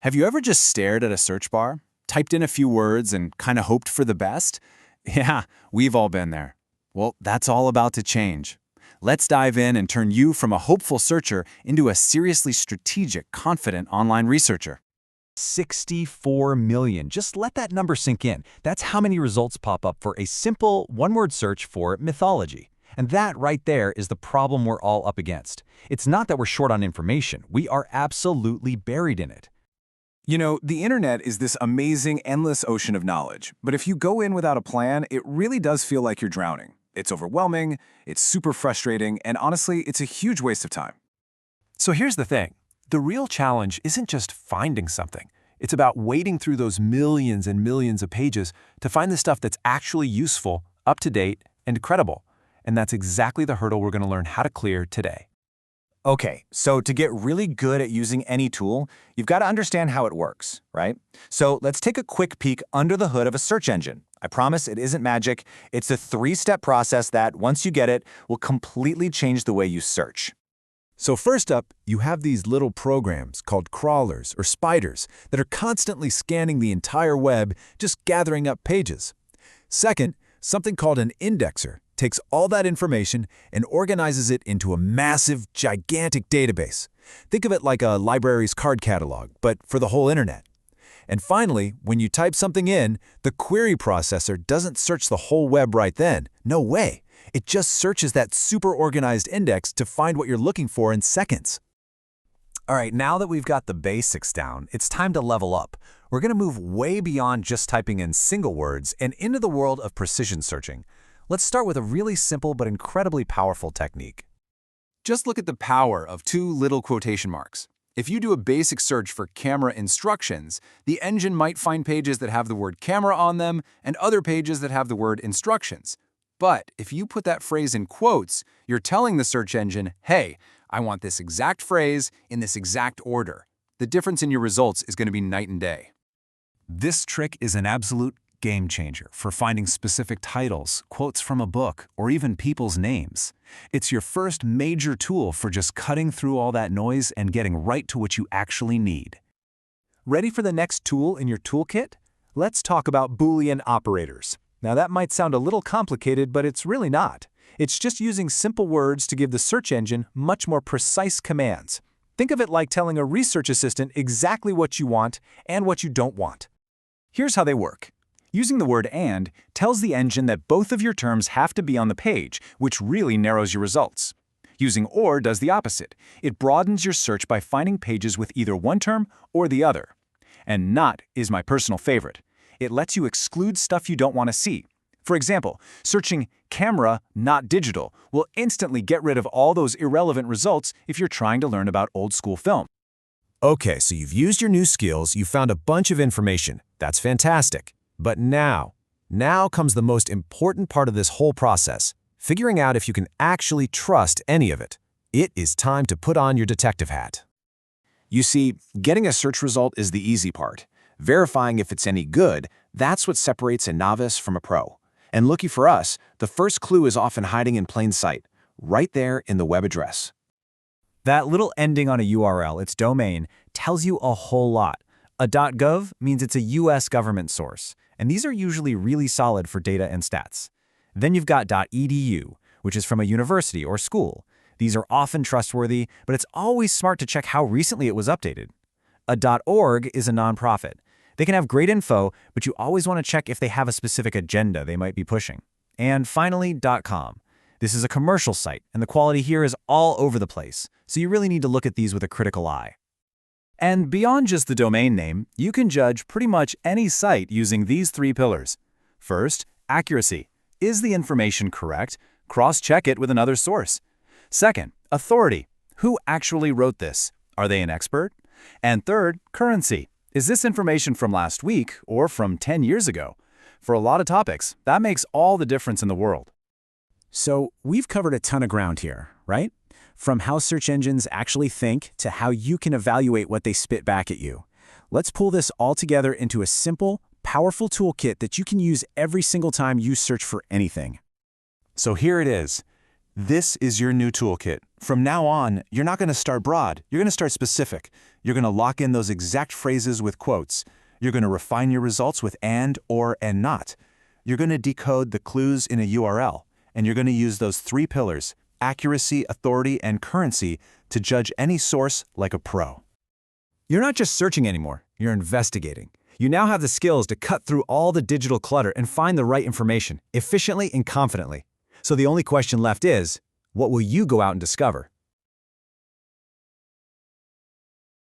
Have you ever just stared at a search bar, typed in a few words, and kind of hoped for the best? Yeah, we've all been there. Well, that's all about to change. Let's dive in and turn you from a hopeful searcher into a seriously strategic, confident online researcher. 64 million. Just let that number sink in. That's how many results pop up for a simple one-word search for mythology. And that right there is the problem we're all up against. It's not that we're short on information. We are absolutely buried in it. You know, the internet is this amazing, endless ocean of knowledge. But if you go in without a plan, it really does feel like you're drowning. It's overwhelming, it's super frustrating, and honestly, it's a huge waste of time. So here's the thing. The real challenge isn't just finding something. It's about wading through those millions and millions of pages to find the stuff that's actually useful, up-to-date, and credible. And that's exactly the hurdle we're going to learn how to clear today. Okay, so to get really good at using any tool, you've got to understand how it works, right? So let's take a quick peek under the hood of a search engine. I promise it isn't magic. It's a three-step process that, once you get it, will completely change the way you search. So first up, you have these little programs called crawlers or spiders that are constantly scanning the entire web, just gathering up pages. Second, something called an indexer takes all that information and organizes it into a massive, gigantic database. Think of it like a library's card catalog, but for the whole internet. And finally, when you type something in, the query processor doesn't search the whole web right then. No way. It just searches that super organized index to find what you're looking for in seconds. All right, now that we've got the basics down, it's time to level up. We're going to move way beyond just typing in single words and into the world of precision searching. Let's start with a really simple but incredibly powerful technique. Just look at the power of two little quotation marks. If you do a basic search for camera instructions, the engine might find pages that have the word camera on them and other pages that have the word instructions. But if you put that phrase in quotes, you're telling the search engine, hey, I want this exact phrase in this exact order. The difference in your results is going to be night and day. This trick is an absolute game changer for finding specific titles, quotes from a book, or even people's names. It's your first major tool for just cutting through all that noise and getting right to what you actually need. Ready for the next tool in your toolkit? Let's talk about Boolean operators. Now that might sound a little complicated, but it's really not. It's just using simple words to give the search engine much more precise commands. Think of it like telling a research assistant exactly what you want and what you don't want. Here's how they work. Using the word "and" tells the engine that both of your terms have to be on the page, which really narrows your results. Using "or" does the opposite. It broadens your search by finding pages with either one term or the other. And "not" is my personal favorite. It lets you exclude stuff you don't want to see. For example, searching "camera, not digital" will instantly get rid of all those irrelevant results if you're trying to learn about old-school film. Okay, so you've used your new skills, you found a bunch of information. That's fantastic. But now comes the most important part of this whole process, figuring out if you can actually trust any of it. It is time to put on your detective hat. You see, getting a search result is the easy part. Verifying if it's any good, that's what separates a novice from a pro. And looky for us, the first clue is often hiding in plain sight, right there in the web address. That little ending on a URL, its domain, tells you a whole lot. A .gov means it's a US government source, and these are usually really solid for data and stats. Then you've got .edu, which is from a university or school. These are often trustworthy, but it's always smart to check how recently it was updated. A .org is a nonprofit. They can have great info, but you always want to check if they have a specific agenda they might be pushing. And finally, .com. This is a commercial site, and the quality here is all over the place, so you really need to look at these with a critical eye. And beyond just the domain name, you can judge pretty much any site using these three pillars. First, accuracy. Is the information correct? Cross-check it with another source. Second, authority. Who actually wrote this? Are they an expert? And third, currency. Is this information from last week or from 10 years ago? For a lot of topics, that makes all the difference in the world. So we've covered a ton of ground here, right? From how search engines actually think to how you can evaluate what they spit back at you. Let's pull this all together into a simple, powerful toolkit that you can use every single time you search for anything. So here it is. This is your new toolkit. From now on, you're not going to start broad. You're going to start specific. You're going to lock in those exact phrases with quotes. You're going to refine your results with and, or, and not. You're going to decode the clues in a URL. And you're going to use those 3 pillars, accuracy, authority, and currency, to judge any source like a pro. You're not just searching anymore, you're investigating. You now have the skills to cut through all the digital clutter and find the right information, efficiently and confidently. So the only question left is, what will you go out and discover?